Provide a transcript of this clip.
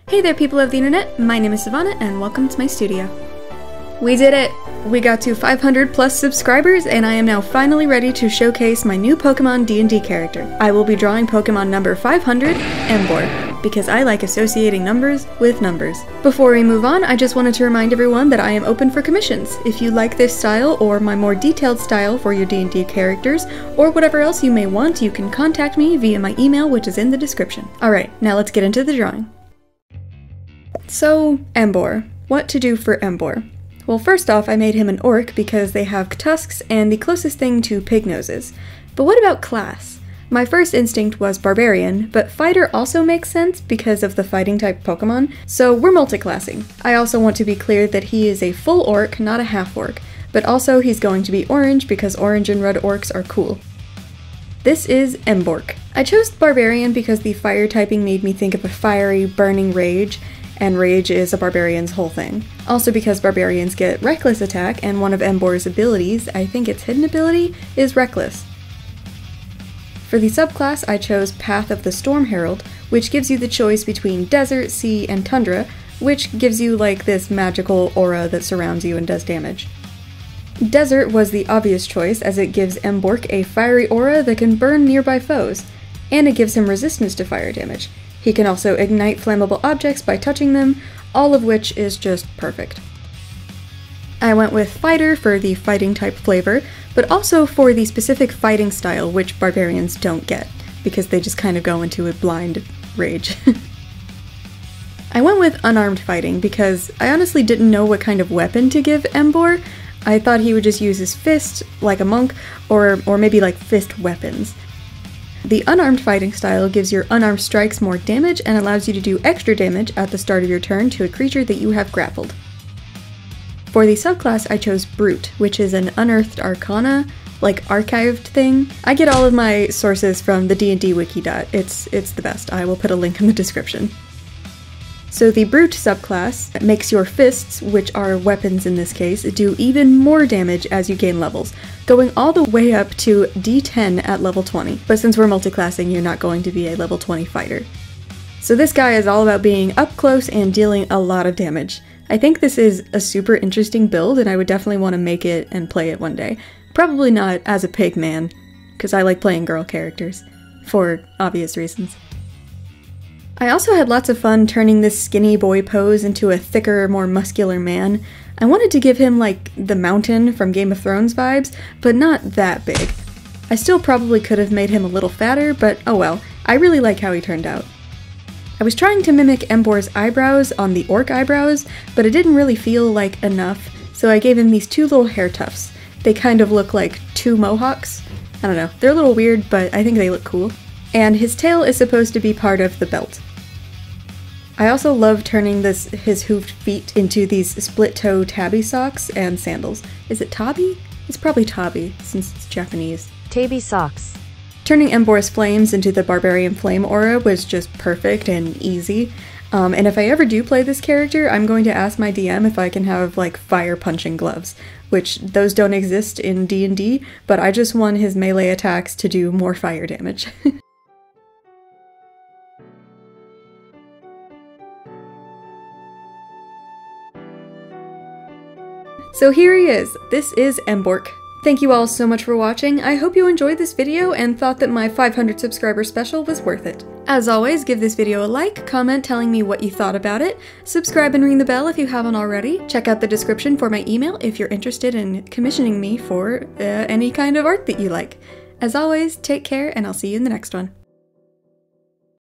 Hey there people of the internet, my name is Sivana and welcome to my studio. We did it! We got to 500 plus subscribers and I am now finally ready to showcase my new Pokemon D&D character. I will be drawing Pokemon number 500, Emboar, because I like associating numbers with numbers. Before we move on, I just wanted to remind everyone that I am open for commissions. If you like this style or my more detailed style for your D&D characters, or whatever else you may want, you can contact me via my email which is in the description. Alright, now let's get into the drawing. So, Emboar. What to do for Emboar? Well, first off, I made him an orc because they have tusks and the closest thing to pig noses. But what about class? My first instinct was barbarian, but fighter also makes sense because of the fighting type Pokemon, so we're multi-classing. I also want to be clear that he is a full orc, not a half orc, but also he's going to be orange because orange and red orcs are cool. This is Emboar. I chose barbarian because the fire typing made me think of a fiery, burning rage, and rage is a barbarian's whole thing. Also because barbarians get reckless attack, and one of Emboar's abilities, I think its hidden ability, is reckless. For the subclass, I chose Path of the Storm Herald, which gives you the choice between desert, sea, and tundra, which gives you like this magical aura that surrounds you and does damage. Desert was the obvious choice as it gives Emboar a fiery aura that can burn nearby foes, and it gives him resistance to fire damage. He can also ignite flammable objects by touching them, all of which is just perfect. I went with fighter for the fighting type flavor, but also for the specific fighting style which barbarians don't get, because they just kind of go into a blind rage. I went with unarmed fighting because I honestly didn't know what kind of weapon to give Emboar. I thought he would just use his fist like a monk, or maybe like fist weapons. The unarmed fighting style gives your unarmed strikes more damage and allows you to do extra damage at the start of your turn to a creature that you have grappled. For the subclass, I chose Brute, which is an unearthed arcana, like archived thing. I get all of my sources from the D&D wiki. It's the best. I will put a link in the description. So the Brute subclass makes your fists, which are weapons in this case, do even more damage as you gain levels, going all the way up to D10 at level 20. But since we're multi-classing, you're not going to be a level 20 fighter. So this guy is all about being up close and dealing a lot of damage. I think this is a super interesting build and I would definitely want to make it and play it one day. Probably not as a pig man, because I like playing girl characters, for obvious reasons. I also had lots of fun turning this skinny boy pose into a thicker, more muscular man. I wanted to give him like the mountain from Game of Thrones vibes, but not that big. I still probably could have made him a little fatter, but oh well, I really like how he turned out. I was trying to mimic Emboar's eyebrows on the orc eyebrows, but it didn't really feel like enough, so I gave him these two little hair tufts. They kind of look like two mohawks. I don't know, they're a little weird, but I think they look cool. And his tail is supposed to be part of the belt. I also love turning his hoofed feet into these split-toe tabby socks and sandals. Is it tabi? It's probably tabi, since it's Japanese. Tabi socks. Turning Emboar's flames into the barbarian flame aura was just perfect and easy. And if I ever do play this character, I'm going to ask my DM if I can have like fire punching gloves, which those don't exist in D&D, but I just want his melee attacks to do more fire damage. So here he is. This is Emboar. Thank you all so much for watching. I hope you enjoyed this video and thought that my 500 subscriber special was worth it. As always, give this video a like, comment telling me what you thought about it, subscribe and ring the bell if you haven't already, check out the description for my email if you're interested in commissioning me for any kind of art that you like. As always, take care and I'll see you in the next one.